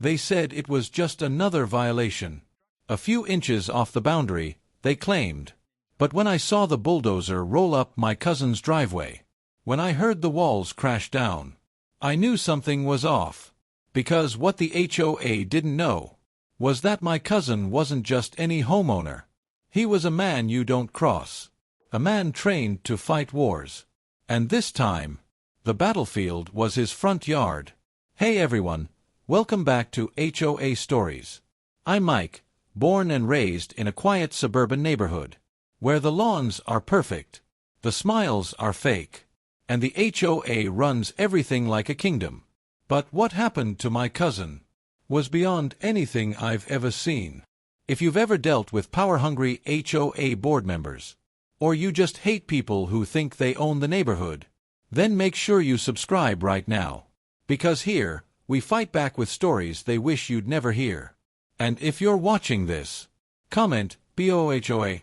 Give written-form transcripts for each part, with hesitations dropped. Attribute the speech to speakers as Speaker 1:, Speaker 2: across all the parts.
Speaker 1: They said it was just another violation. A few inches off the boundary, they claimed. But when I saw the bulldozer roll up my cousin's driveway, when I heard the walls crash down, I knew something was off. Because what the HOA didn't know was that my cousin wasn't just any homeowner. He was a man you don't cross. A man trained to fight wars. And this time, the battlefield was his front yard. Hey everyone, welcome back to HOA Stories. I'm Mike, born and raised in a quiet suburban neighborhood, where the lawns are perfect, the smiles are fake, and the HOA runs everything like a kingdom. But what happened to my cousin was beyond anything I've ever seen. If you've ever dealt with power-hungry HOA board members, or you just hate people who think they own the neighborhood, then make sure you subscribe right now. Because here, we fight back with stories they wish you'd never hear. And if you're watching this, comment BOHOA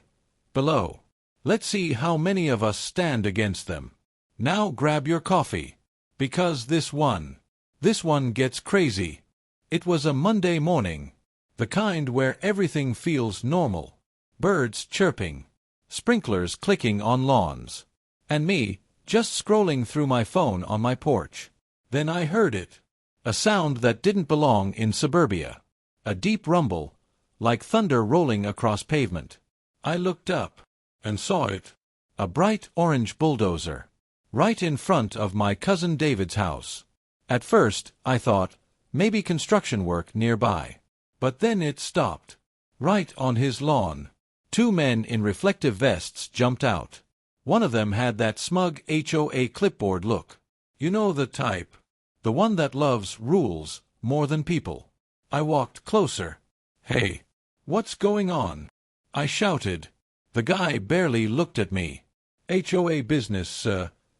Speaker 1: below. Let's see how many of us stand against them. Now grab your coffee. Because this one gets crazy. It was a Monday morning. The kind where everything feels normal. Birds chirping. Sprinklers clicking on lawns. And me, just scrolling through my phone on my porch. Then I heard it. A sound that didn't belong in suburbia. A deep rumble, like thunder rolling across pavement. I looked up and saw it. A bright orange bulldozer. Right in front of my cousin David's house. At first, I thought, maybe construction work nearby. But then it stopped. Right on his lawn. Two men in reflective vests jumped out. One of them had that smug HOA clipboard look. You know the type. The one that loves rules more than people. I walked closer. Hey, what's going on? I shouted. The guy barely looked at me. HOA business,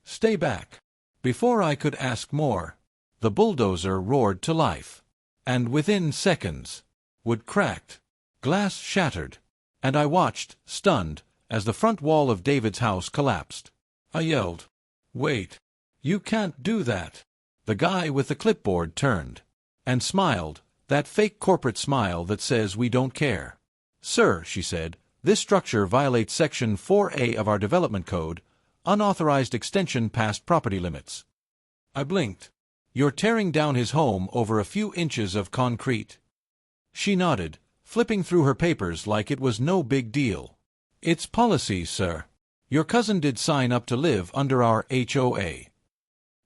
Speaker 1: stay back. Before I could ask more, the bulldozer roared to life. And within seconds, wood cracked, glass shattered, and I watched, stunned, as the front wall of David's house collapsed. I yelled, "Wait! You can't do that!" The guy with the clipboard turned and smiled, that fake corporate smile that says we don't care. "Sir," she said, "this structure violates Section 4A of our development code, unauthorized extension past property limits." I blinked. "You're tearing down his home over a few inches of concrete." She nodded, flipping through her papers like it was no big deal. "It's policy, sir. Your cousin did sign up to live under our HOA."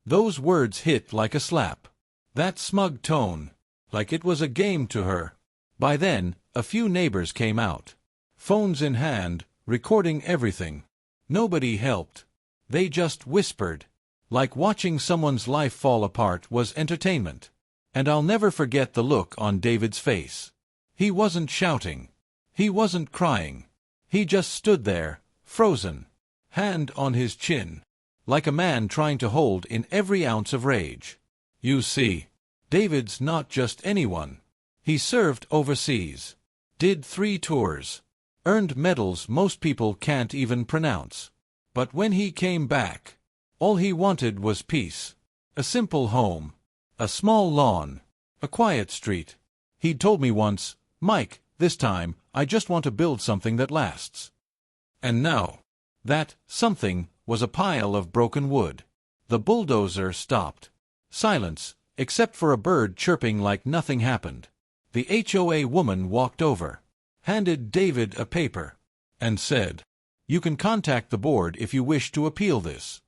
Speaker 1: Those words hit like a slap. That smug tone, like it was a game to her. By then, a few neighbors came out. Phones in hand, recording everything. Nobody helped. They just whispered. Like watching someone's life fall apart was entertainment. And I'll never forget the look on David's face. He wasn't shouting. He wasn't crying. He just stood there, frozen, hand on his chin, like a man trying to hold in every ounce of rage. You see, David's not just anyone. He served overseas, did 3 tours, earned medals most people can't even pronounce. But when he came back, all he wanted was peace. A simple home, a small lawn, a quiet street. He'd told me once, "Mike, this time, I just want to build something that lasts." And now, that something was a pile of broken wood. The bulldozer stopped. Silence, except for a bird chirping like nothing happened. The HOA woman walked over, handed David a paper, and said, "You can contact the board if you wish to appeal this."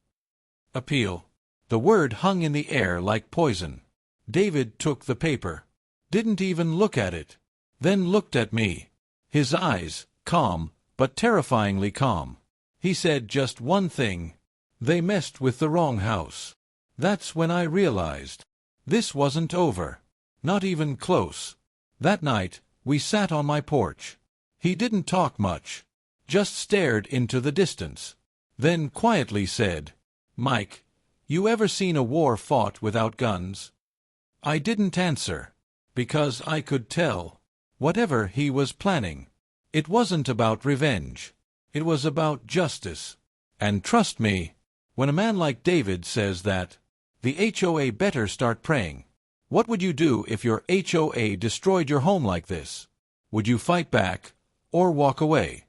Speaker 1: Appeal. The word hung in the air like poison. David took the paper, didn't even look at it, then looked at me. His eyes, calm, but terrifyingly calm. He said just one thing. "They messed with the wrong house." That's when I realized. This wasn't over. Not even close. That night, we sat on my porch. He didn't talk much. Just stared into the distance. Then quietly said, "Mike, you ever seen a war fought without guns?" I didn't answer. Because I could tell. Whatever he was planning, it wasn't about revenge. It was about justice. And trust me, when a man like David says that, the HOA better start praying. What would you do if your HOA destroyed your home like this? Would you fight back, or walk away?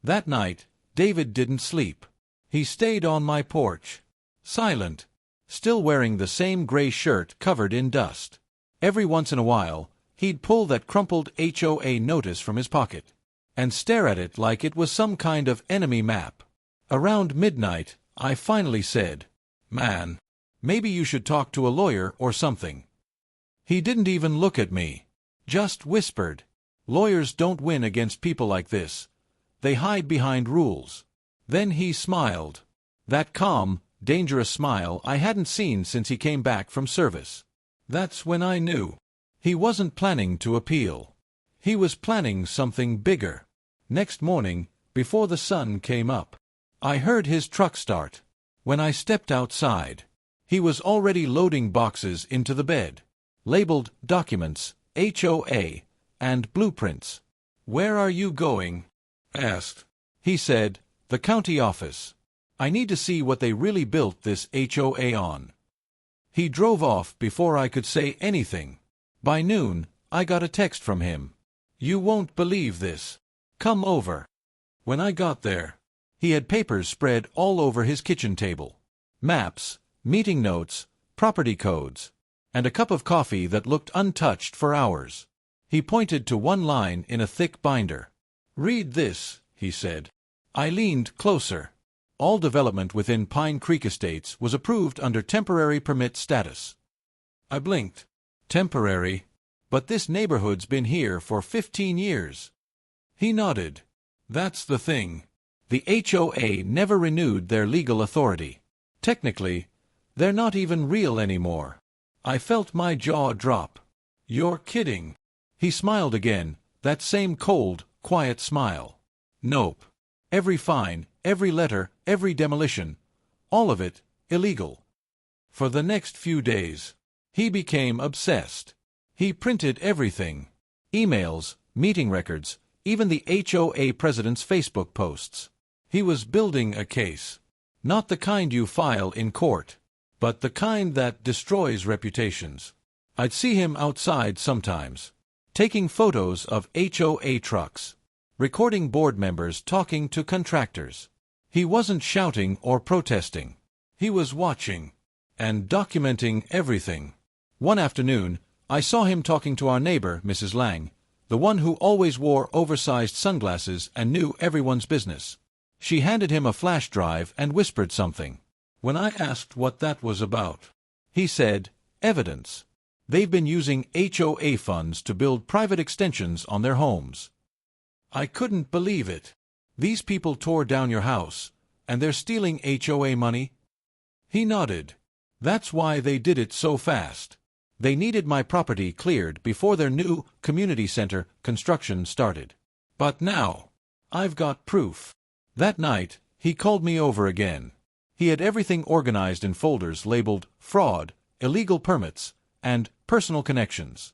Speaker 1: That night, David didn't sleep. He stayed on my porch, silent, still wearing the same gray shirt covered in dust. Every once in a while, he'd pull that crumpled HOA notice from his pocket and stare at it like it was some kind of enemy map. Around midnight, I finally said, "Man, maybe you should talk to a lawyer or something." He didn't even look at me, just whispered, "Lawyers don't win against people like this. They hide behind rules." Then he smiled. That calm, dangerous smile I hadn't seen since he came back from service. That's when I knew. He wasn't planning to appeal. He was planning something bigger. Next morning, before the sun came up, I heard his truck start. When I stepped outside, he was already loading boxes into the bed, labeled documents, HOA, and blueprints. "Where are you going?" asked. He said, "The county office. I need to see what they really built this HOA on." He drove off before I could say anything. By noon, I got a text from him. "You won't believe this. Come over." When I got there, he had papers spread all over his kitchen table. Maps, meeting notes, property codes, and a cup of coffee that looked untouched for hours. He pointed to one line in a thick binder. "Read this," he said. I leaned closer. All development within Pine Creek Estates was approved under temporary permit status. I blinked. Temporary? But this neighborhood's been here for 15 years. He nodded. "That's the thing. The HOA never renewed their legal authority. Technically, they're not even real anymore." I felt my jaw drop. "You're kidding." He smiled again, that same cold, quiet smile. "Nope. Every fine, every letter, every demolition, all of it illegal." For the next few days, he became obsessed. He printed everything. Emails, meeting records, even the HOA president's Facebook posts. He was building a case. Not the kind you file in court, but the kind that destroys reputations. I'd see him outside sometimes, taking photos of HOA trucks, recording board members talking to contractors. He wasn't shouting or protesting. He was watching and documenting everything. One afternoon, I saw him talking to our neighbor, Mrs. Lang, the one who always wore oversized sunglasses and knew everyone's business. She handed him a flash drive and whispered something. When I asked what that was about, he said, "Evidence. They've been using HOA funds to build private extensions on their homes." I couldn't believe it. "These people tore down your house, and they're stealing HOA money?" He nodded. "That's why they did it so fast. They needed my property cleared before their new community center construction started. But now, I've got proof." That night, he called me over again. He had everything organized in folders labeled fraud, illegal permits, and personal connections.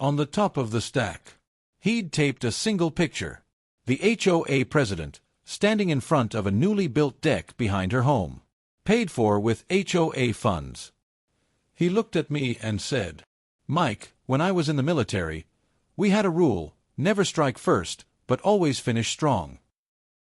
Speaker 1: On the top of the stack, he'd taped a single picture. The HOA president, standing in front of a newly built deck behind her home, paid for with HOA funds. He looked at me and said, "Mike, when I was in the military, we had a rule, never strike first, but always finish strong."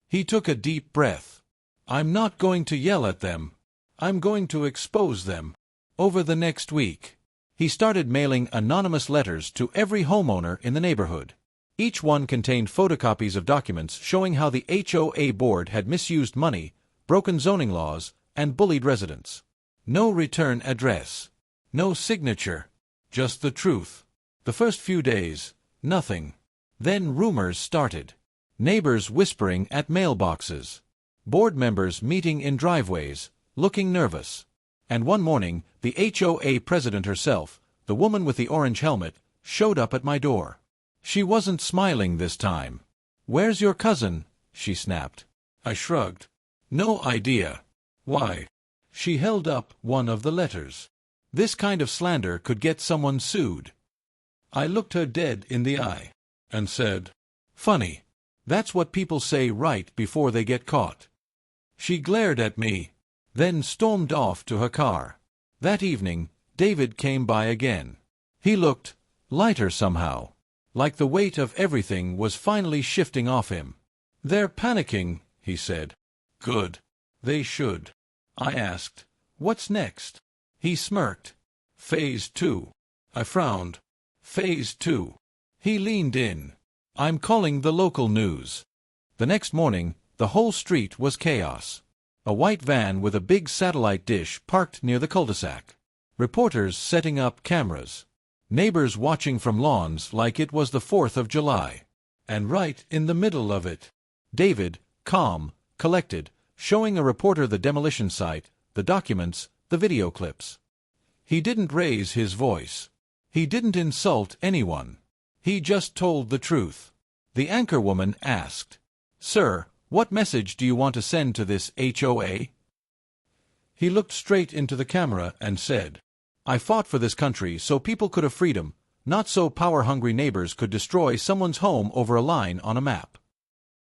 Speaker 1: He took a deep breath. "I'm not going to yell at them. I'm going to expose them." Over the next week, he started mailing anonymous letters to every homeowner in the neighborhood. Each one contained photocopies of documents showing how the HOA board had misused money, broken zoning laws, and bullied residents. No return address. No signature. Just the truth. The first few days, nothing. Then rumors started. Neighbors whispering at mailboxes. Board members meeting in driveways, looking nervous. And one morning, the HOA president herself, the woman with the orange helmet, showed up at my door. She wasn't smiling this time. "Where's your cousin?" she snapped. I shrugged. "No idea." "Why?" She held up one of the letters. "This kind of slander could get someone sued." I looked her dead in the eye and said, "Funny. That's what people say right before they get caught." She glared at me, then stormed off to her car. That evening, David came by again. He looked lighter somehow, like the weight of everything was finally shifting off him. "They're panicking," he said. "Good. They should." I asked, "What's next?" He smirked. "Phase 2. I frowned. "Phase 2. He leaned in. "I'm calling the local news." The next morning, the whole street was chaos. A white van with a big satellite dish parked near the cul-de-sac. Reporters setting up cameras. Neighbors watching from lawns like it was the 4th of July. And right in the middle of it, David, calm, collected, showing a reporter the demolition site, the documents, the video clips. He didn't raise his voice. He didn't insult anyone. He just told the truth. The anchorwoman asked, "Sir, what message do you want to send to this HOA?" He looked straight into the camera and said, "I fought for this country so people could have freedom, not so power-hungry neighbors could destroy someone's home over a line on a map."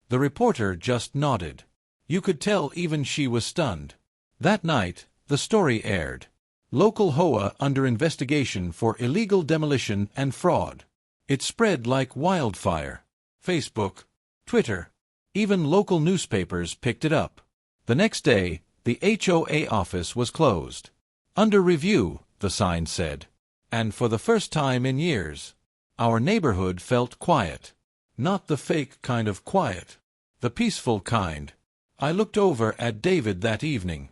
Speaker 1: The reporter just nodded. You could tell even she was stunned. That night, the story aired. Local HOA under investigation for illegal demolition and fraud. It spread like wildfire. Facebook, Twitter, even local newspapers picked it up. The next day, the HOA office was closed. "Under review," the sign said. And for the first time in years, our neighborhood felt quiet. Not the fake kind of quiet. The peaceful kind. I looked over at David that evening.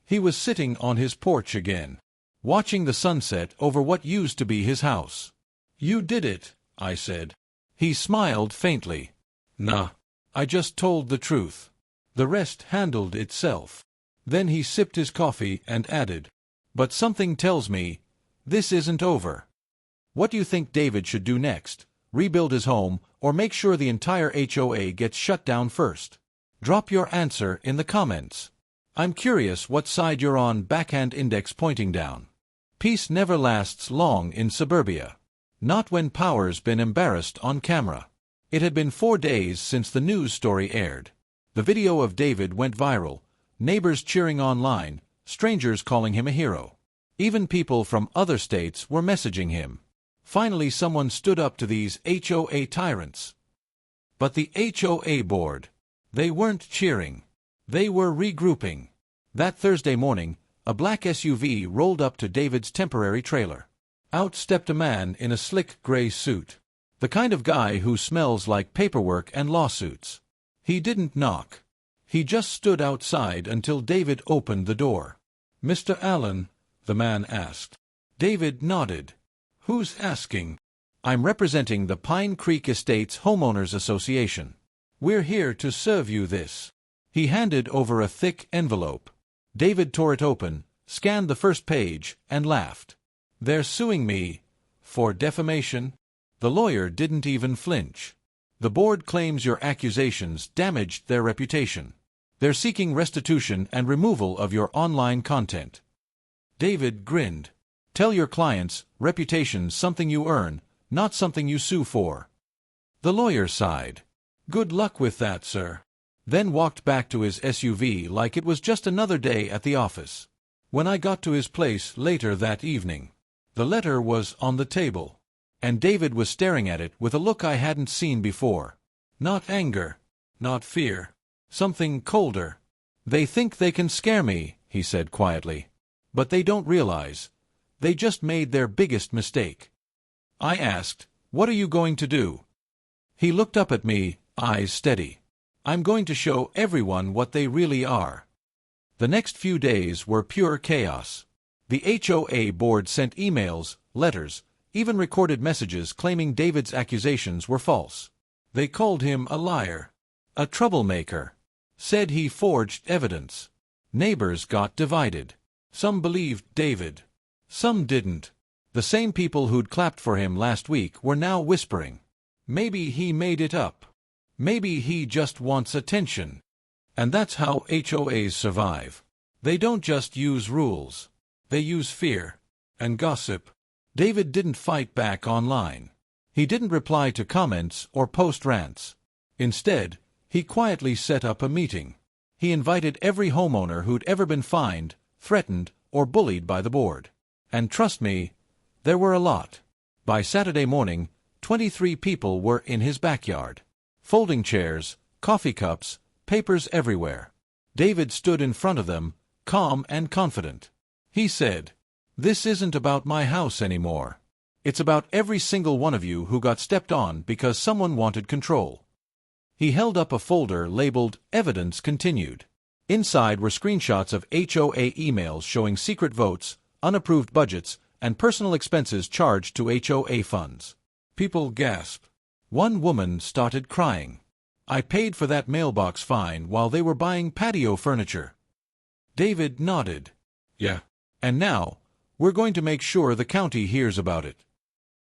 Speaker 1: He was sitting on his porch again, watching the sunset over what used to be his house. "You did it," I said. He smiled faintly. "Nah, I just told the truth. The rest handled itself." Then he sipped his coffee and added, "But something tells me this isn't over." What do you think David should do next? Rebuild his home, or make sure the entire HOA gets shut down first? Drop your answer in the comments. I'm curious what side you're on. Backhand index pointing down. Peace never lasts long in suburbia. Not when power's been embarrassed on camera. It had been 4 days since the news story aired. The video of David went viral. Neighbors cheering online, strangers calling him a hero. Even people from other states were messaging him. Finally someone stood up to these HOA tyrants. But the HOA board, they weren't cheering. They were regrouping. That Thursday morning, a black SUV rolled up to David's temporary trailer. Out stepped a man in a slick gray suit. The kind of guy who smells like paperwork and lawsuits. He didn't knock. He just stood outside until David opened the door. "Mr. Allen?" the man asked. David nodded. "Who's asking?" "I'm representing the Pine Creek Estates Homeowners Association. We're here to serve you this." He handed over a thick envelope. David tore it open, scanned the first page, and laughed. "They're suing me for defamation?" The lawyer didn't even flinch. "The board claims your accusations damaged their reputation. They're seeking restitution and removal of your online content." David grinned. "Tell your clients, reputation's something you earn, not something you sue for." The lawyer sighed. "Good luck with that, sir." Then walked back to his SUV like it was just another day at the office. When I got to his place later that evening, the letter was on the table, and David was staring at it with a look I hadn't seen before. Not anger, not fear, something colder. "They think they can scare me," he said quietly. "But they don't realize. They just made their biggest mistake." I asked, "What are you going to do?" He looked up at me, eyes steady. "I'm going to show everyone what they really are." The next few days were pure chaos. The HOA board sent emails, letters, even recorded messages claiming David's accusations were false. They called him a liar, a troublemaker, said he forged evidence. Neighbors got divided. Some believed David. Some didn't. The same people who'd clapped for him last week were now whispering, maybe he made it up. Maybe he just wants attention. And that's how HOAs survive. They don't just use rules. They use fear and gossip. David didn't fight back online. He didn't reply to comments or post rants. Instead, he quietly set up a meeting. He invited every homeowner who'd ever been fined, threatened, or bullied by the board. And trust me, there were a lot. By Saturday morning, 23 people were in his backyard. Folding chairs, coffee cups, papers everywhere. David stood in front of them, calm and confident. He said, "This isn't about my house anymore. It's about every single one of you who got stepped on because someone wanted control." He held up a folder labeled Evidence Continued. Inside were screenshots of HOA emails showing secret votes, unapproved budgets, and personal expenses charged to HOA funds. People gasped. One woman started crying. "I paid for that mailbox fine while they were buying patio furniture." David nodded. "Yeah. And now, we're going to make sure the county hears about it."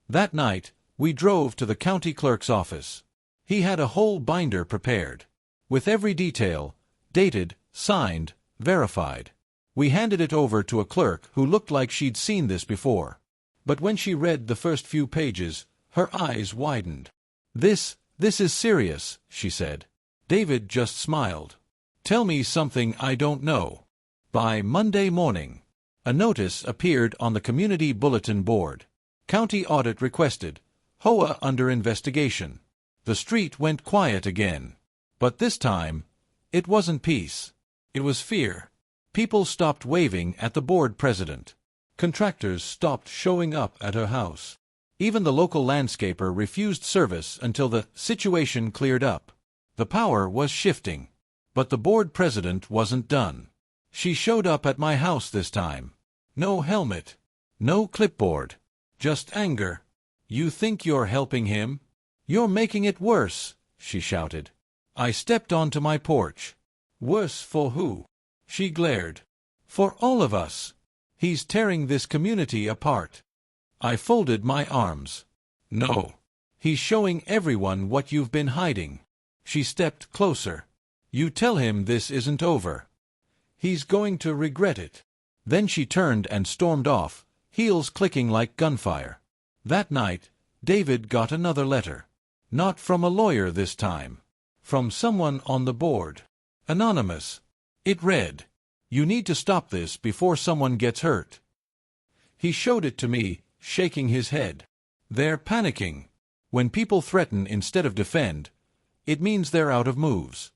Speaker 1: That night, we drove to the county clerk's office. He had a whole binder prepared, with every detail, dated, signed, verified. We handed it over to a clerk who looked like she'd seen this before. But when she read the first few pages, her eyes widened. This is serious," she said. David just smiled. "Tell me something I don't know." By Monday morning, a notice appeared on the community bulletin board. County audit requested. HOA under investigation. The street went quiet again. But this time, it wasn't peace. It was fear. People stopped waving at the board president. Contractors stopped showing up at her house. Even the local landscaper refused service until the situation cleared up. The power was shifting. But the board president wasn't done. She showed up at my house this time. No helmet. No clipboard. Just anger. "You think you're helping him? You're making it worse," she shouted. I stepped onto my porch. "Worse for who?" She glared. "For all of us. He's tearing this community apart." I folded my arms. "No. He's showing everyone what you've been hiding." She stepped closer. "You tell him this isn't over. He's going to regret it." Then she turned and stormed off, heels clicking like gunfire. That night, David got another letter. Not from a lawyer this time. From someone on the board. Anonymous. It read, "You need to stop this before someone gets hurt." He showed it to me, shaking his head. "They're panicking. When people threaten instead of defend, it means they're out of moves."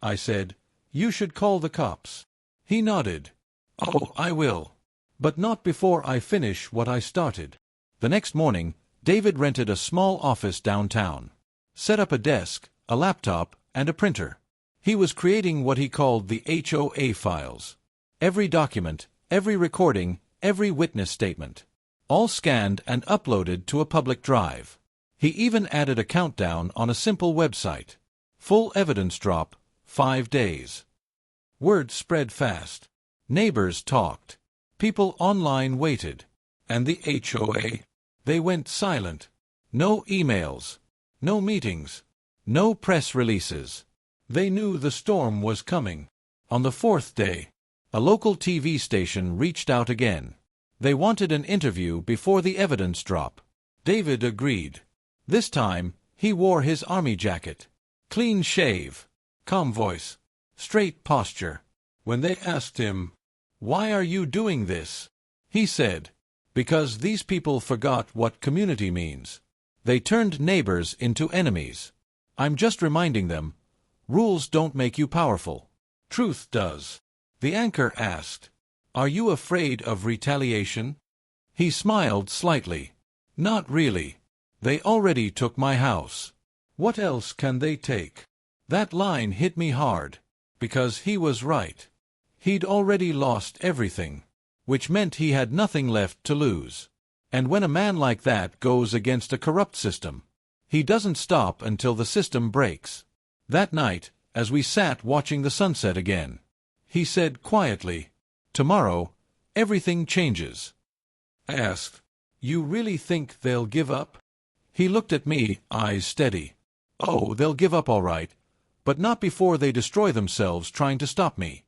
Speaker 1: I said, "You should call the cops." He nodded. "Oh, I will. But not before I finish what I started." The next morning, David rented a small office downtown. Set up a desk, a laptop, and a printer. He was creating what he called the HOA files. Every document, every recording, every witness statement. All scanned and uploaded to a public drive. He even added a countdown on a simple website. Full evidence drop, 5 days. Word spread fast. Neighbors talked. People online waited. And the HOA? They went silent. No emails. No meetings. No press releases. They knew the storm was coming. On the 4th day, a local TV station reached out again. They wanted an interview before the evidence drop. David agreed. This time, he wore his army jacket. Clean shave. Calm voice. Straight posture. When they asked him, "Why are you doing this?" he said, "Because these people forgot what community means. They turned neighbors into enemies. I'm just reminding them, rules don't make you powerful. Truth does." The anchor asked, "Are you afraid of retaliation?" He smiled slightly. "Not really. They already took my house. What else can they take?" That line hit me hard, because he was right. He'd already lost everything, which meant he had nothing left to lose. And when a man like that goes against a corrupt system, he doesn't stop until the system breaks. That night, as we sat watching the sunset again, he said quietly, "Tomorrow, everything changes." I asked, "You really think they'll give up?" He looked at me, eyes steady. "Oh, they'll give up all right, but not before they destroy themselves trying to stop me."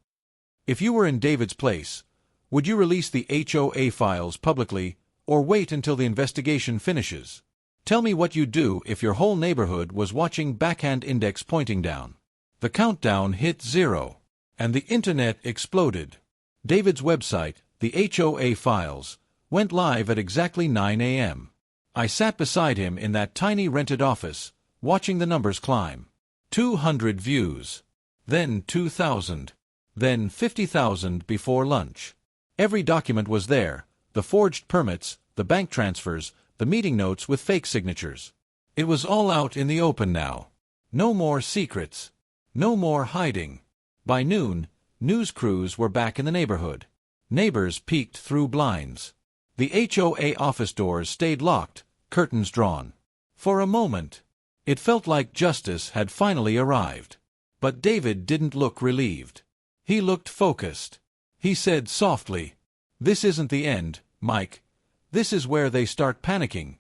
Speaker 1: If you were in David's place, would you release the HOA files publicly or wait until the investigation finishes? Tell me what you'd do if your whole neighborhood was watching backhand index pointing down. The countdown hit 0, and the internet exploded. David's website, the HOA files, went live at exactly 9 a.m. I sat beside him in that tiny rented office, watching the numbers climb. 200 views. Then 2,000. Then 50,000 before lunch. Every document was there, the forged permits, the bank transfers, the meeting notes with fake signatures. It was all out in the open now. No more secrets. No more hiding. By noon, news crews were back in the neighborhood. Neighbors peeked through blinds. The HOA office doors stayed locked, curtains drawn. For a moment, it felt like justice had finally arrived. But David didn't look relieved. He looked focused. He said softly, "This isn't the end, Mike. This is where they start panicking."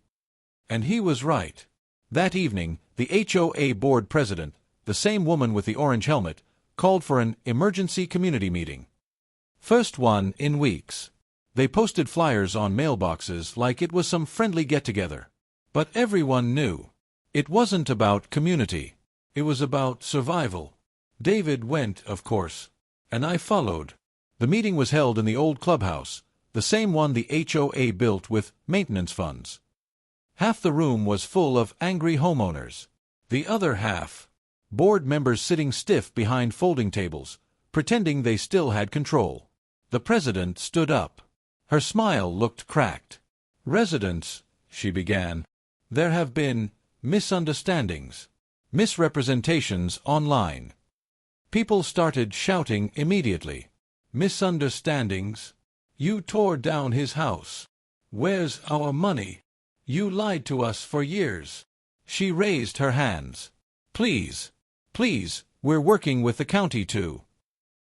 Speaker 1: And he was right. That evening, the HOA board president, the same woman with the orange helmet, called for an emergency community meeting. First one in weeks. They posted flyers on mailboxes like it was some friendly get-together. But everyone knew. It wasn't about community. It was about survival. David went, of course. And I followed. The meeting was held in the old clubhouse, the same one the HOA built with maintenance funds. Half the room was full of angry homeowners. The other half, board members sitting stiff behind folding tables, pretending they still had control. The president stood up. Her smile looked cracked. "Residents," she began, "there have been misunderstandings, misrepresentations online." People started shouting immediately. "Misunderstandings? You tore down his house. Where's our money? You lied to us for years." She raised her hands. "Please, please, we're working with the county too."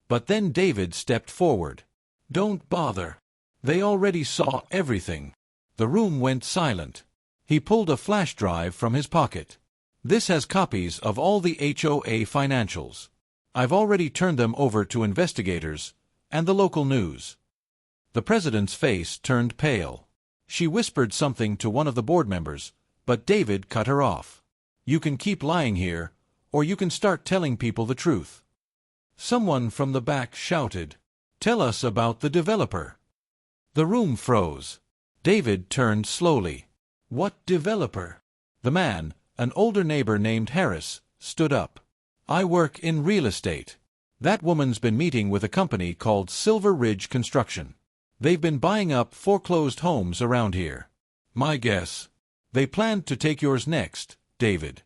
Speaker 1: But then David stepped forward. "Don't bother. They already saw everything." The room went silent. He pulled a flash drive from his pocket. "This has copies of all the HOA financials. I've already turned them over to investigators and the local news." The president's face turned pale. She whispered something to one of the board members, but David cut her off. "You can keep lying here, or you can start telling people the truth." Someone from the back shouted, "Tell us about the developer." The room froze. David turned slowly. "What developer?" The man, an older neighbor named Harris, stood up. "I work in real estate. That woman's been meeting with a company called Silver Ridge Construction. They've been buying up foreclosed homes around here. My guess, they planned to take yours next." David.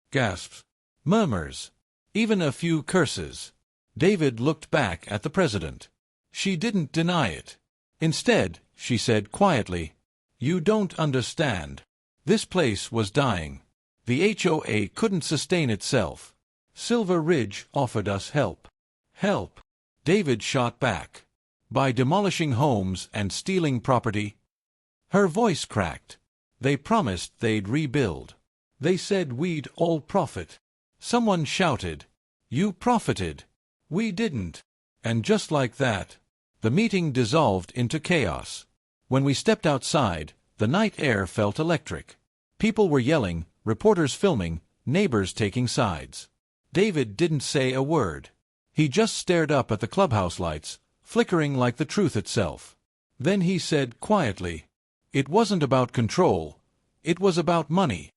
Speaker 1: Gasps. Murmurs. Even a few curses. David looked back at the president. She didn't deny it. Instead, she said quietly, "You don't understand. This place was dying. The HOA couldn't sustain itself. Silver Ridge offered us help." "Help?" David shot back. "By demolishing homes and stealing property?" Her voice cracked. "They promised they'd rebuild. They said we'd all profit." Someone shouted, "You profited. We didn't." And just like that, the meeting dissolved into chaos. When we stepped outside, the night air felt electric. People were yelling, reporters filming, neighbors taking sides. David didn't say a word. He just stared up at the clubhouse lights, flickering like the truth itself. Then he said quietly, "It wasn't about control. It was about money."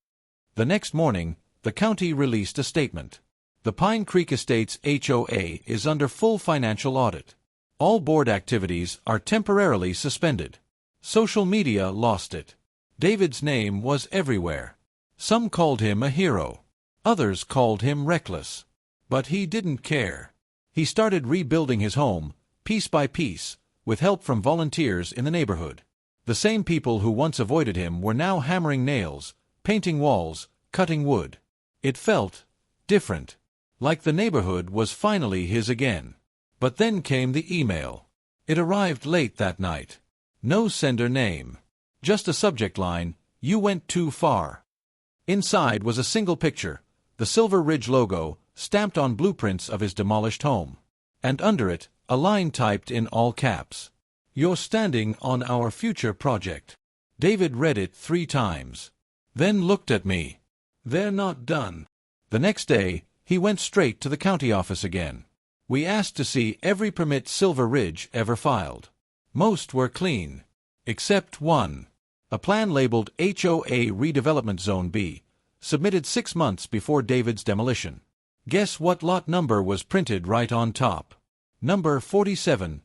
Speaker 1: The next morning, the county released a statement. The Pine Creek Estates HOA is under full financial audit. All board activities are temporarily suspended. Social media lost it. David's name was everywhere. Some called him a hero. Others called him reckless. But he didn't care. He started rebuilding his home, piece by piece, with help from volunteers in the neighborhood. The same people who once avoided him were now hammering nails, painting walls, cutting wood. It felt different, like the neighborhood was finally his again. But then came the email. It arrived late that night. No sender name. Just a subject line, "You went too far." Inside was a single picture, the Silver Ridge logo, stamped on blueprints of his demolished home. And under it, a line typed in all caps. "You're standing on our future project." David read it 3 times. Then looked at me. "They're not done." The next day, he went straight to the county office again. We asked to see every permit Silver Ridge ever filed. Most were clean. Except one. A plan labeled HOA Redevelopment Zone B, submitted 6 months before David's demolition. Guess what lot number was printed right on top? Number 47,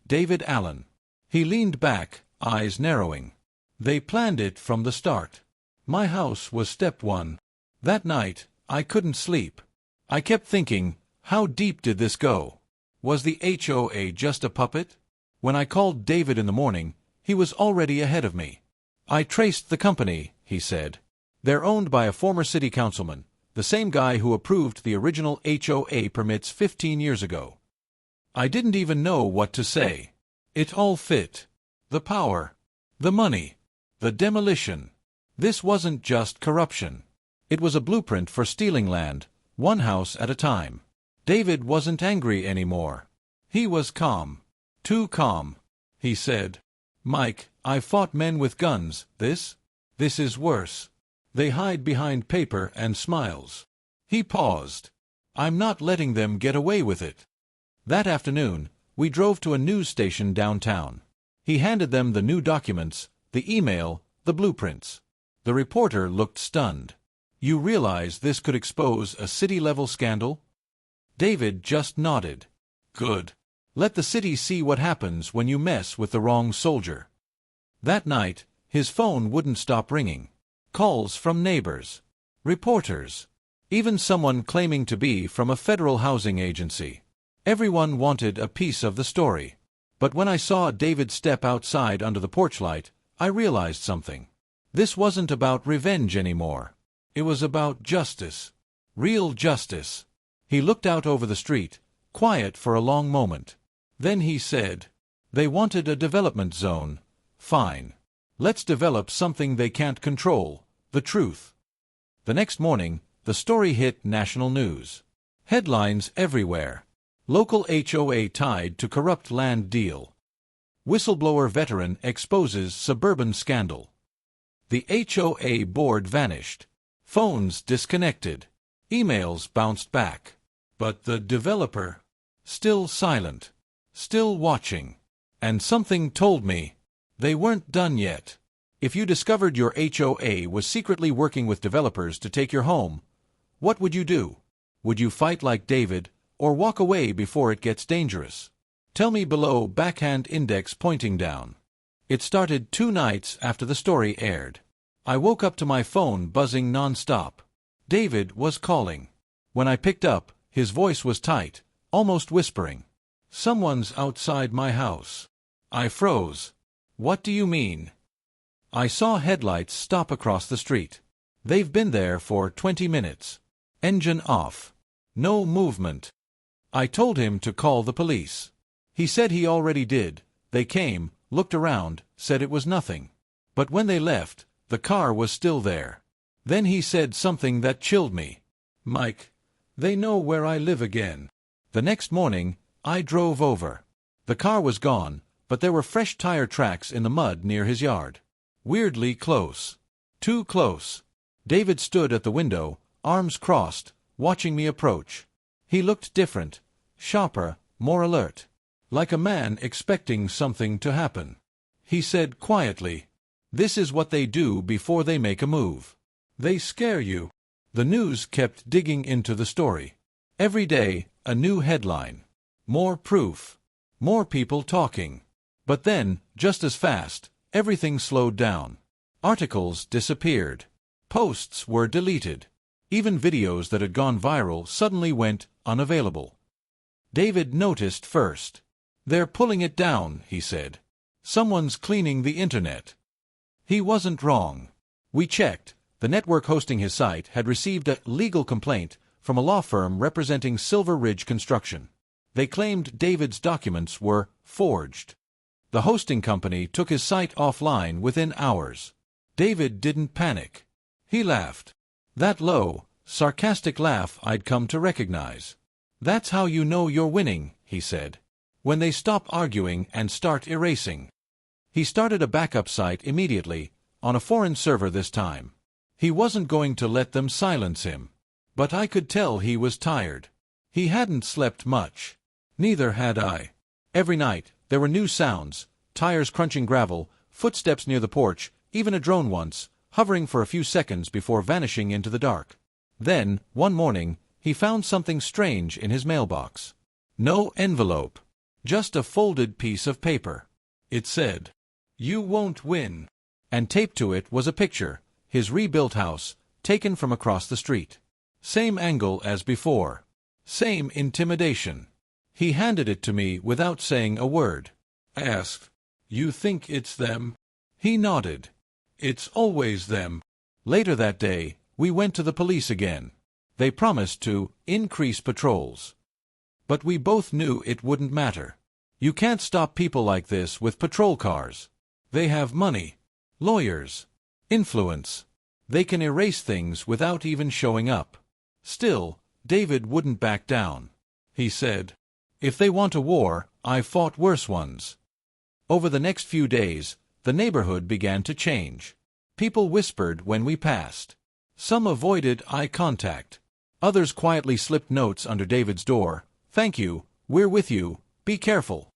Speaker 1: David Allen. He leaned back, eyes narrowing. They planned it from the start. My house was step 1. That night, I couldn't sleep. I kept thinking, how deep did this go? Was the HOA just a puppet? When I called David in the morning, he was already ahead of me. I traced the company, he said. They're owned by a former city councilman, the same guy who approved the original HOA permits 15 years ago. I didn't even know what to say. It all fit. The power. The money. The demolition. This wasn't just corruption. It was a blueprint for stealing land, one house at a time. David wasn't angry anymore. He was calm. Too calm. He said, "Mike, I've fought men with guns. This is worse. They hide behind paper and smiles." He paused. "I'm not letting them get away with it." That afternoon, we drove to a news station downtown. He handed them the new documents, the email, the blueprints. The reporter looked stunned. "You realize this could expose a city-level scandal?" David just nodded. "Good. Let the city see what happens when you mess with the wrong soldier." That night, his phone wouldn't stop ringing. Calls from neighbors, reporters, even someone claiming to be from a federal housing agency. Everyone wanted a piece of the story. But when I saw David step outside under the porch light, I realized something. This wasn't about revenge anymore. It was about justice. Real justice. He looked out over the street, quiet for a long moment. Then he said, "They wanted a development zone. Fine. Let's develop something they can't control, the truth." The next morning, the story hit national news. Headlines everywhere. Local HOA tied to corrupt land deal. Whistleblower veteran exposes suburban scandal. The HOA board vanished. Phones disconnected. Emails bounced back. But the developer, still silent, still watching. And something told me, they weren't done yet. If you discovered your HOA was secretly working with developers to take your home, what would you do? Would you fight like David, or walk away before it gets dangerous? Tell me below, backhand index pointing down. It started 2 nights after the story aired. I woke up to my phone buzzing non-stop. David was calling. When I picked up, his voice was tight, almost whispering. "Someone's outside my house." I froze. "What do you mean?" I saw headlights stop across the street. "They've been there for 20 minutes. Engine off. No movement." I told him to call the police. He said he already did. They came, looked around, said it was nothing. But when they left, the car was still there. Then he said something that chilled me. "Mike, they know where I live again." The next morning, I drove over. The car was gone, but there were fresh tire tracks in the mud near his yard. Weirdly close. Too close. David stood at the window, arms crossed, watching me approach. He looked different, sharper, more alert. Like a man expecting something to happen. He said quietly, "This is what they do before they make a move. They scare you." The news kept digging into the story. Every day, a new headline. More proof. More people talking. But then, just as fast, everything slowed down. Articles disappeared. Posts were deleted. Even videos that had gone viral suddenly went unavailable. David noticed first. "They're pulling it down," he said. "Someone's cleaning the internet." He wasn't wrong. We checked. The network hosting his site had received a legal complaint from a law firm representing Silver Ridge Construction. They claimed David's documents were forged. The hosting company took his site offline within hours. David didn't panic. He laughed. That low, sarcastic laugh I'd come to recognize. "That's how you know you're winning," he said. "When they stop arguing and start erasing." He started a backup site immediately, on a foreign server this time. He wasn't going to let them silence him. But I could tell he was tired. He hadn't slept much. Neither had I. Every night, there were new sounds, tires crunching gravel, footsteps near the porch, even a drone once, hovering for a few seconds before vanishing into the dark. Then, one morning, he found something strange in his mailbox. No envelope. Just a folded piece of paper. It said, "You won't win." And taped to it was a picture, his rebuilt house, taken from across the street. Same angle as before. Same intimidation. He handed it to me without saying a word. I asked, "You think it's them?" He nodded. "It's always them." Later that day, we went to the police again. They promised to increase patrols. But we both knew it wouldn't matter. You can't stop people like this with patrol cars. They have money, lawyers, influence. They can erase things without even showing up. Still, David wouldn't back down. He said, "If they want a war, I've fought worse ones." Over the next few days, the neighborhood began to change. People whispered when we passed. Some avoided eye contact. Others quietly slipped notes under David's door. "Thank you, we're with you, be careful."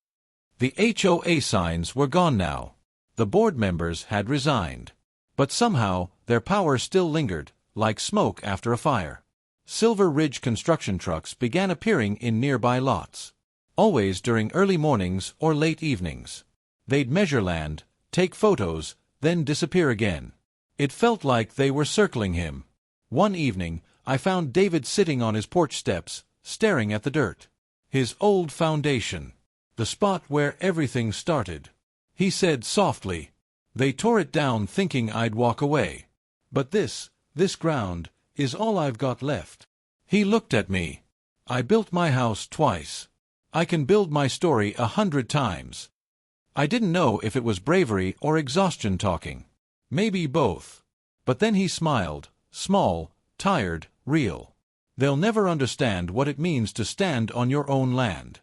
Speaker 1: The HOA signs were gone now. The board members had resigned. But somehow, their power still lingered, like smoke after a fire. Silver Ridge construction trucks began appearing in nearby lots. Always during early mornings or late evenings. They'd measure land, take photos, then disappear again. It felt like they were circling him. One evening, I found David sitting on his porch steps, staring at the dirt. His old foundation. The spot where everything started. He said softly, "They tore it down thinking I'd walk away. But this ground, is all I've got left." He looked at me. "I built my house twice. I can build my story 100 times." I didn't know if it was bravery or exhaustion talking. Maybe both. But then he smiled, small, tired, real. "They'll never understand what it means to stand on your own land."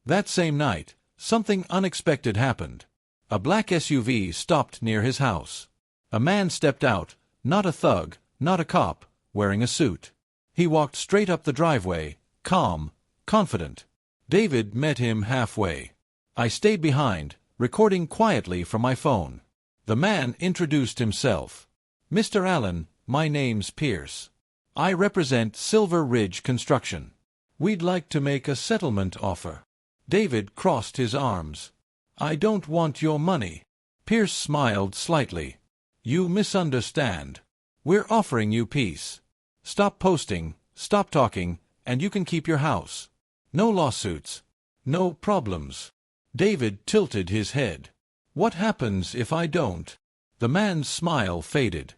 Speaker 1: That same night, something unexpected happened. A black SUV stopped near his house. A man stepped out, not a thug, not a cop, wearing a suit. He walked straight up the driveway, calm, confident. David met him halfway. I stayed behind, recording quietly from my phone. The man introduced himself. "Mr. Allen, my name's Pierce. I represent Silver Ridge Construction. We'd like to make a settlement offer." David crossed his arms. "I don't want your money." Pierce smiled slightly. "You misunderstand. We're offering you peace. Stop posting, stop talking, and you can keep your house. No lawsuits. No problems." David tilted his head. "What happens if I don't?" The man's smile faded.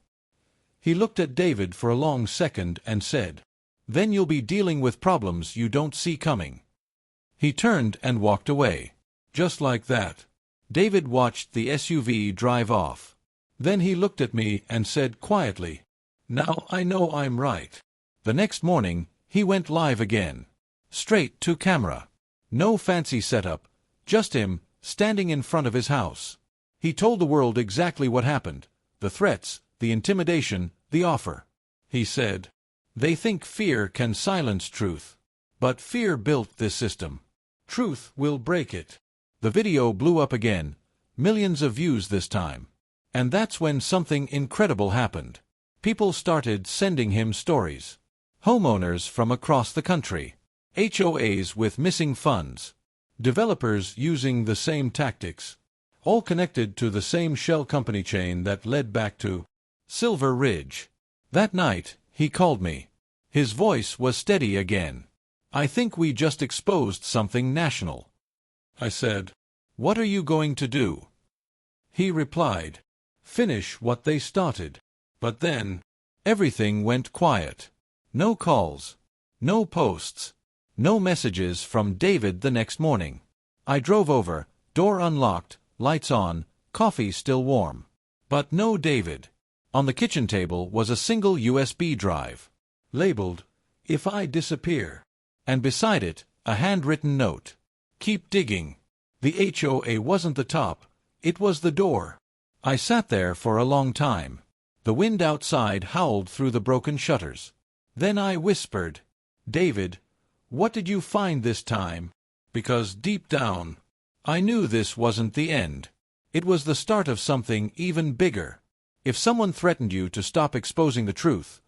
Speaker 1: He looked at David for a long second and said, "Then you'll be dealing with problems you don't see coming." He turned and walked away. Just like that. David watched the SUV drive off. Then he looked at me and said quietly, "Now I know I'm right." The next morning, he went live again. Straight to camera. No fancy setup, just him, standing in front of his house. He told the world exactly what happened, the threats, the intimidation, the offer. He said, "They think fear can silence truth. But fear built this system. Truth will break it." The video blew up again, millions of views this time. And that's when something incredible happened. People started sending him stories. Homeowners from across the country. HOAs with missing funds. Developers using the same tactics. All connected to the same shell company chain that led back to Silver Ridge. That night, he called me. His voice was steady again. "I think we just exposed something national." I said, "What are you going to do?" He replied, "Finish what they started." But then, everything went quiet. No calls. No posts. No messages from David the next morning. I drove over, door unlocked, lights on, coffee still warm. But no David. On the kitchen table was a single USB drive. Labeled, "If I disappear." And beside it, a handwritten note. "Keep digging." The HOA wasn't the top, it was the door. I sat there for a long time. The wind outside howled through the broken shutters. Then I whispered, "David, what did you find this time?" Because deep down, I knew this wasn't the end. It was the start of something even bigger. If someone threatened you to stop exposing the truth,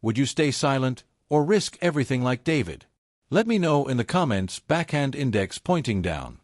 Speaker 1: would you stay silent or risk everything like David? Let me know in the comments. Backhand index pointing down.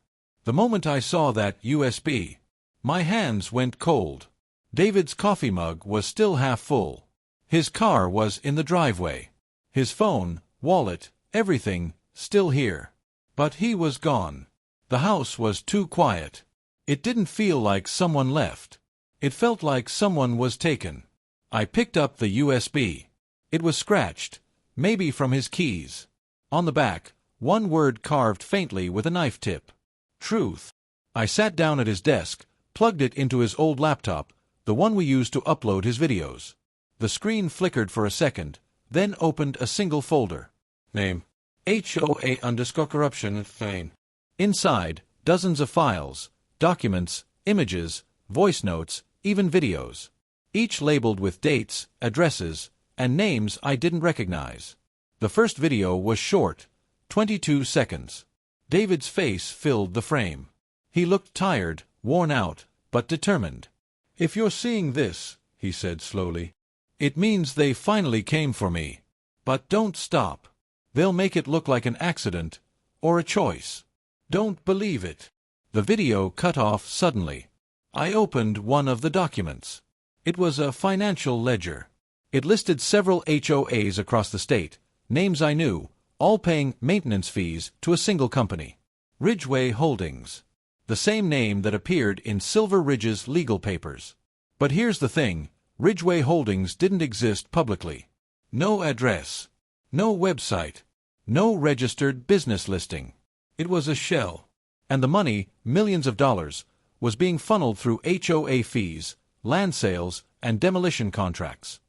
Speaker 1: The moment I saw that USB, my hands went cold. David's coffee mug was still half full. His car was in the driveway. His phone, wallet, everything, still here. But he was gone. The house was too quiet. It didn't feel like someone left. It felt like someone was taken. I picked up the USB. It was scratched, maybe from his keys. On the back, one word carved faintly with a knife tip. Truth. I sat down at his desk, plugged it into his old laptop, the one we used to upload his videos. The screen flickered for a second, then opened a single folder. Name: HOA_corruption fame. Inside, dozens of files, documents, images, voice notes, even videos. Each labeled with dates, addresses, and names I didn't recognize. The first video was short, 22 seconds. David's face filled the frame. He looked tired, worn out, but determined. "If you're seeing this," he said slowly, "it means they finally came for me. But don't stop. They'll make it look like an accident, or a choice. Don't believe it." The video cut off suddenly. I opened one of the documents. It was a financial ledger. It listed several HOAs across the state, names I knew, all paying maintenance fees to a single company. Ridgeway Holdings. The same name that appeared in Silver Ridge's legal papers. But here's the thing, Ridgeway Holdings didn't exist publicly. No address. No website. No registered business listing. It was a shell. And the money, millions of dollars, was being funneled through HOA fees, land sales, and demolition contracts.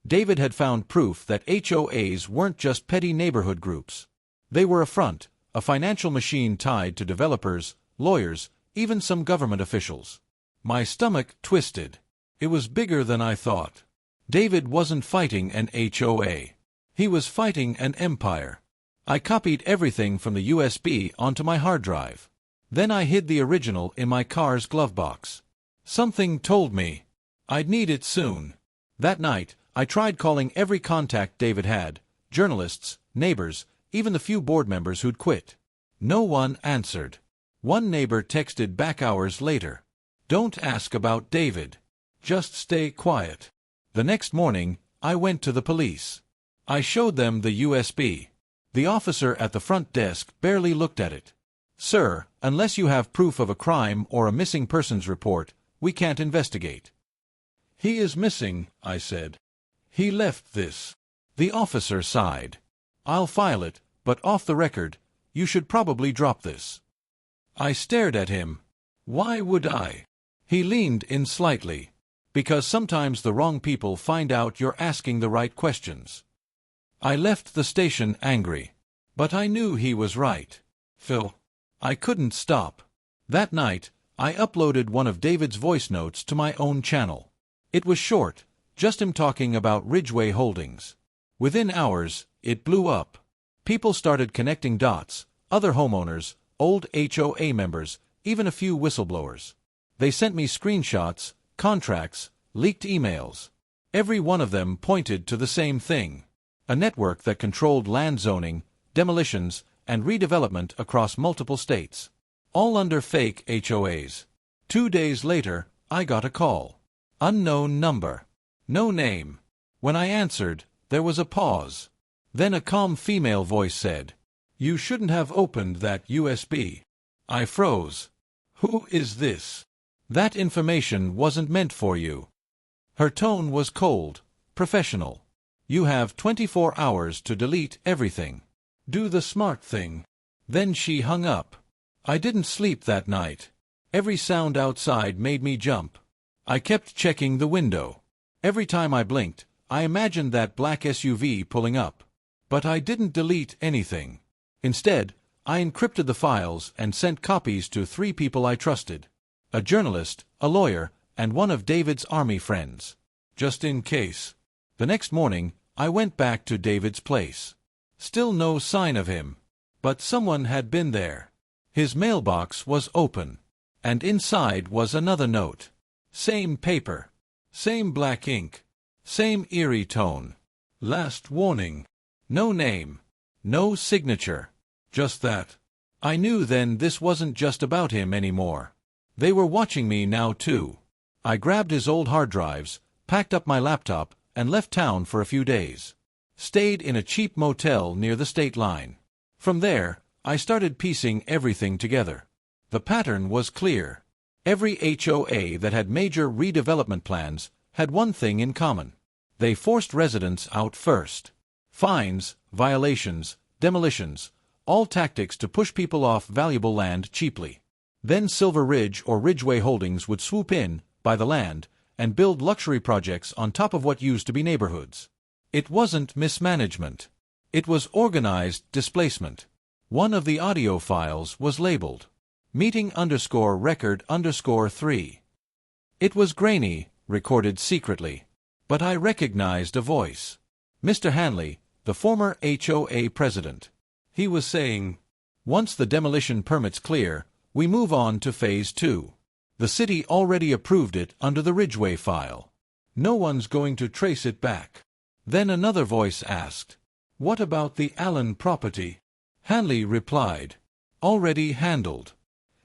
Speaker 1: David had found proof that HOAs weren't just petty neighborhood groups. They were a front, a financial machine tied to developers, lawyers, even some government officials. My stomach twisted. It was bigger than I thought. David wasn't fighting an HOA. He was fighting an empire. I copied everything from the USB onto my hard drive. Then I hid the original in my car's glove box. Something told me I'd need it soon. That night, I tried calling every contact David had, journalists, neighbors, even the few board members who'd quit. No one answered. One neighbor texted back hours later. "Don't ask about David. Just stay quiet." The next morning, I went to the police. I showed them the USB. The officer at the front desk barely looked at it. "Sir, unless you have proof of a crime or a missing persons report, we can't investigate." "He is missing," I said. "He left this." The officer sighed. "I'll file it, but off the record, you should probably drop this." I stared at him. "Why would I?" He leaned in slightly. "Because sometimes the wrong people find out you're asking the right questions." I left the station angry. But I knew he was right. Phil. I couldn't stop. That night, I uploaded one of David's voice notes to my own channel. It was short, just him talking about Ridgeway Holdings. Within hours, it blew up. People started connecting dots, other homeowners, old HOA members, even a few whistleblowers. They sent me screenshots, contracts, leaked emails. Every one of them pointed to the same thing. A network that controlled land zoning, demolitions, and redevelopment across multiple states. All under fake HOAs. 2 days later, I got a call. Unknown number. No name. When I answered, there was a pause. Then a calm female voice said, "You shouldn't have opened that USB." I froze. "Who is this? That information wasn't meant for you." Her tone was cold, professional. "You have 24 hours to delete everything. Do the smart thing." Then she hung up. I didn't sleep that night. Every sound outside made me jump. I kept checking the window. Every time I blinked, I imagined that black SUV pulling up. But I didn't delete anything. Instead, I encrypted the files and sent copies to 3 people I trusted. A journalist, a lawyer, and one of David's army friends. Just in case. The next morning, I went back to David's place. Still no sign of him. But someone had been there. His mailbox was open. And inside was another note. Same paper. Same black ink. Same eerie tone. Last warning. No name. No signature. Just that. I knew then this wasn't just about him anymore. They were watching me now too. I grabbed his old hard drives, packed up my laptop, and left town for a few days. Stayed in a cheap motel near the state line. From there, I started piecing everything together. The pattern was clear. Every HOA that had major redevelopment plans had one thing in common. They forced residents out first. Fines, violations, demolitions, all tactics to push people off valuable land cheaply. Then Silver Ridge or Ridgeway Holdings would swoop in, buy the land, and build luxury projects on top of what used to be neighborhoods. It wasn't mismanagement. It was organized displacement. One of the audio files was labeled meeting_record_3. It was grainy, recorded secretly. But I recognized a voice. Mr. Hanley, the former HOA president. He was saying, "Once the demolition permit's clear, we move on to Phase 2. The city already approved it under the Ridgeway file. No one's going to trace it back." Then another voice asked, "What about the Allen property?" Hanley replied, "Already handled.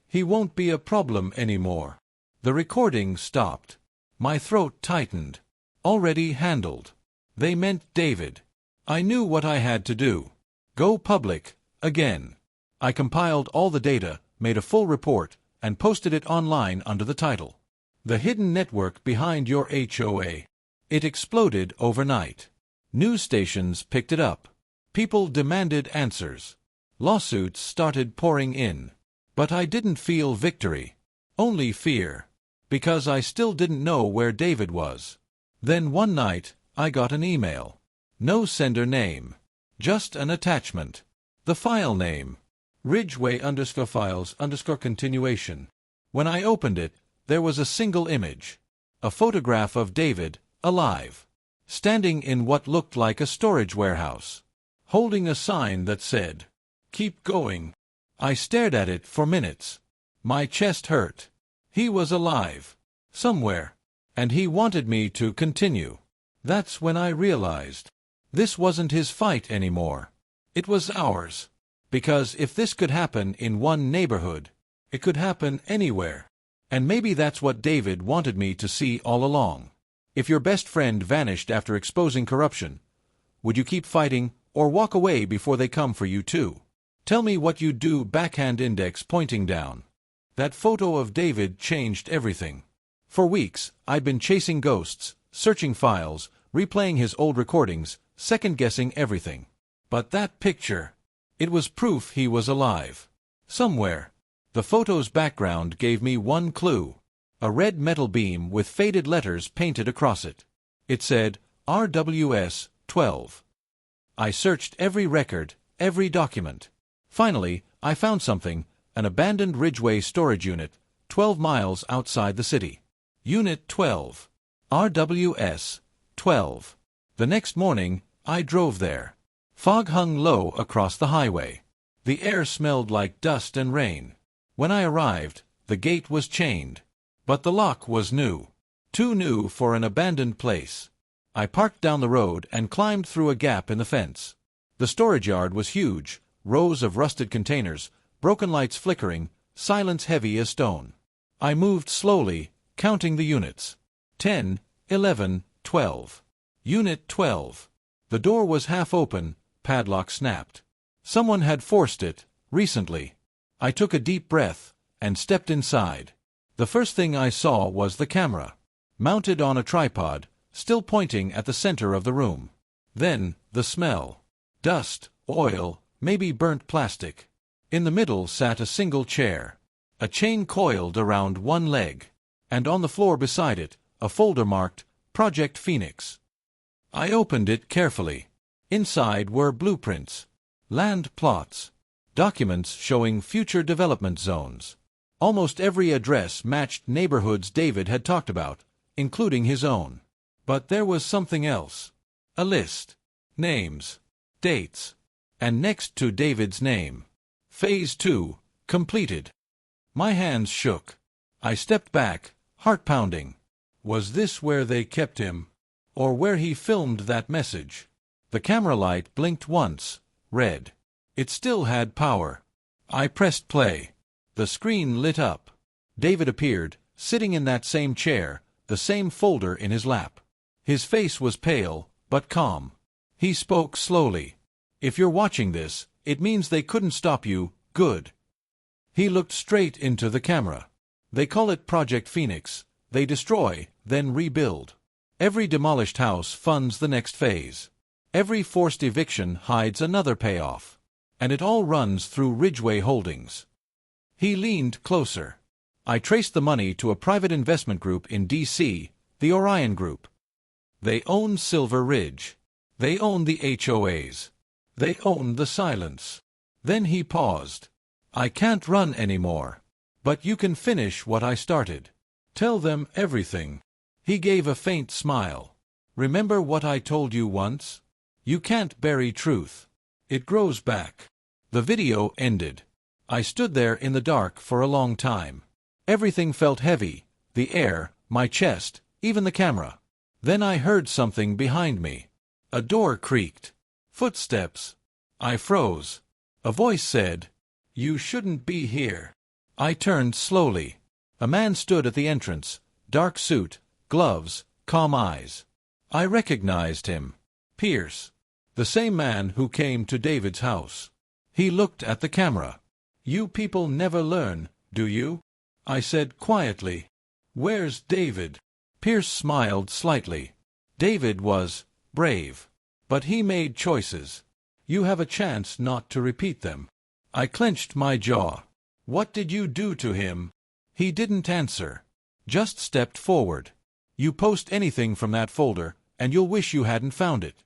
Speaker 1: He won't be a problem anymore." The recording stopped. My throat tightened. Already handled. They meant David. I knew what I had to do. Go public, again. I compiled all the data, made a full report, and posted it online under the title, "The Hidden Network Behind Your HOA." It exploded overnight. News stations picked it up. People demanded answers. Lawsuits started pouring in. But I didn't feel victory. Only fear. Because I still didn't know where David was. Then one night, I got an email. No sender name. Just an attachment. The file name. Ridgeway_files_continuation. When I opened it, there was a single image. A photograph of David, alive. Standing in what looked like a storage warehouse. Holding a sign that said, "Keep going." I stared at it for minutes. My chest hurt. He was alive. Somewhere. And he wanted me to continue. That's when I realized. This wasn't his fight anymore. It was ours. Because if this could happen in one neighborhood, it could happen anywhere. And maybe that's what David wanted me to see all along. If your best friend vanished after exposing corruption, would you keep fighting or walk away before they come for you too? Tell me what you'd do. Backhand index pointing down. That photo of David changed everything. For weeks, I'd been chasing ghosts, searching files, replaying his old recordings, second-guessing everything. But that picture, it was proof he was alive. Somewhere. The photo's background gave me one clue. A red metal beam with faded letters painted across it. It said, RWS 12. I searched every record, every document. Finally, I found something, an abandoned Ridgeway storage unit, 12 miles outside the city. Unit 12. RWS 12. The next morning, I drove there. Fog hung low across the highway. The air smelled like dust and rain. When I arrived, the gate was chained. But the lock was new. Too new for an abandoned place. I parked down the road and climbed through a gap in the fence. The storage yard was huge, rows of rusted containers, broken lights flickering, silence heavy as stone. I moved slowly, counting the units. 10, 11, 12. Unit 12. The door was half open, padlock snapped. Someone had forced it, recently. I took a deep breath, and stepped inside. The first thing I saw was the camera. Mounted on a tripod, still pointing at the center of the room. Then, the smell. Dust, oil, maybe burnt plastic. In the middle sat a single chair. A chain coiled around one leg. And on the floor beside it, a folder marked, Project Phoenix. I opened it carefully. Inside were blueprints. Land plots. Documents showing future development zones. Almost every address matched neighborhoods David had talked about, including his own. But there was something else. A list. Names. Dates. And next to David's name, Phase 2, completed. My hands shook. I stepped back, heart pounding. Was this where they kept him? Or where he filmed that message? The camera light blinked once, red. It still had power. I pressed play. The screen lit up. David appeared, sitting in that same chair, the same folder in his lap. His face was pale, but calm. He spoke slowly. If you're watching this, it means they couldn't stop you, good. He looked straight into the camera. They call it Project Phoenix. They destroy, then rebuild. Every demolished house funds the next phase. Every forced eviction hides another payoff. And it all runs through Ridgeway Holdings. He leaned closer. I traced the money to a private investment group in D.C., the Orion Group. They own Silver Ridge. They own the HOAs. They own the silence. Then he paused. I can't run anymore. But you can finish what I started. Tell them everything. He gave a faint smile. Remember what I told you once? You can't bury truth. It grows back. The video ended. I stood there in the dark for a long time. Everything felt heavy. The air, my chest, even the camera. Then I heard something behind me. A door creaked. Footsteps. I froze. A voice said, "You shouldn't be here." I turned slowly. A man stood at the entrance, dark suit, gloves, calm eyes. I recognized him. Pierce. The same man who came to David's house. He looked at the camera. "You people never learn, do you?" I said quietly. "Where's David?" Pierce smiled slightly. David was brave. But he made choices. You have a chance not to repeat them. I clenched my jaw. What did you do to him? He didn't answer. Just stepped forward. You post anything from that folder, and you'll wish you hadn't found it.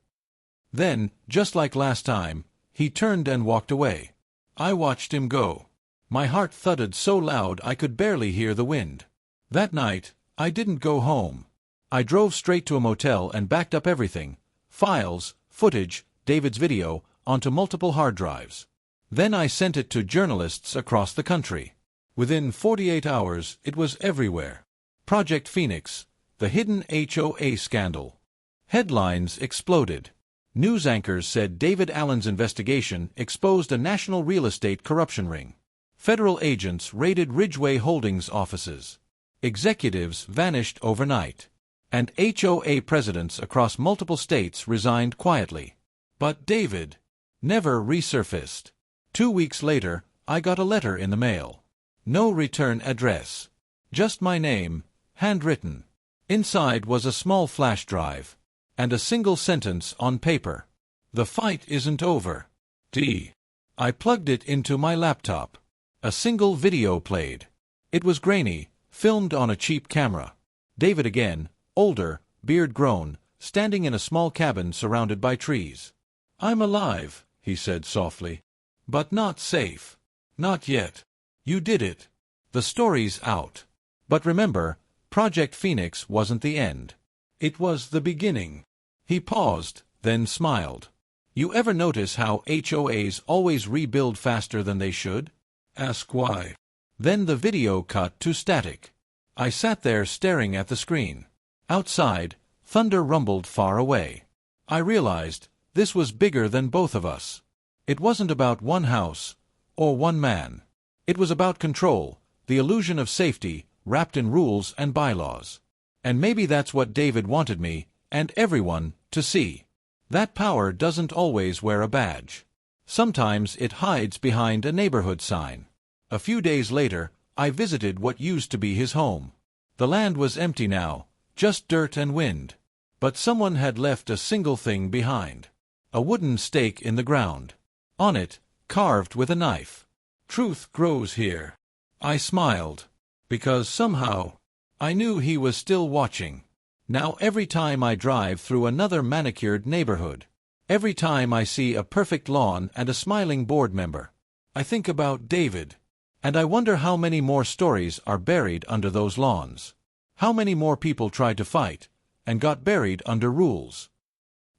Speaker 1: Then, just like last time, he turned and walked away. I watched him go. My heart thudded so loud I could barely hear the wind. That night, I didn't go home. I drove straight to a motel and backed up everything. Files, footage, David's video, onto multiple hard drives. Then I sent it to journalists across the country. Within 48 hours, it was everywhere. Project Phoenix, the hidden HOA scandal. Headlines exploded. News anchors said David Allen's investigation exposed a national real estate corruption ring. Federal agents raided Ridgeway Holdings offices. Executives vanished overnight. And HOA presidents across multiple states resigned quietly. But David never resurfaced. 2 weeks later, I got a letter in the mail. No return address. Just my name, handwritten. Inside was a small flash drive. And a single sentence on paper. The fight isn't over. D. I plugged it into my laptop. A single video played. It was grainy, filmed on a cheap camera. David again, older, beard grown, standing in a small cabin surrounded by trees. "I'm alive," he said softly. "But not safe. Not yet. You did it. The story's out. But remember, Project Phoenix wasn't the end. It was the beginning." He paused, then smiled. "You ever notice how HOAs always rebuild faster than they should? Ask why." Then the video cut to static. I sat there staring at the screen. Outside, thunder rumbled far away. I realized this was bigger than both of us. It wasn't about one house, or one man. It was about control, the illusion of safety, wrapped in rules and bylaws. And maybe that's what David wanted me, and everyone, to see. That power doesn't always wear a badge. Sometimes it hides behind a neighborhood sign. A few days later, I visited what used to be his home. The land was empty now, just dirt and wind. But someone had left a single thing behind. A wooden stake in the ground. On it, carved with a knife. "Truth grows here." I smiled. Because somehow, I knew he was still watching. Now every time I drive through another manicured neighborhood, every time I see a perfect lawn and a smiling board member, I think about David. And I wonder how many more stories are buried under those lawns. How many more people tried to fight, and got buried under rules.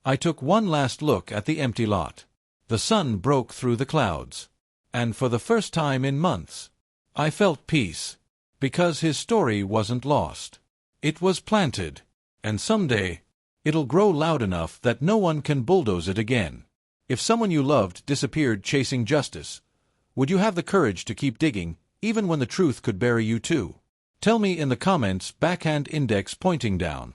Speaker 1: I took one last look at the empty lot. The sun broke through the clouds. And for the first time in months, I felt peace. Because his story wasn't lost. It was planted. And someday, it'll grow loud enough that no one can bulldoze it again. If someone you loved disappeared chasing justice, would you have the courage to keep digging, even when the truth could bury you too? Tell me in the comments, backhand index pointing down.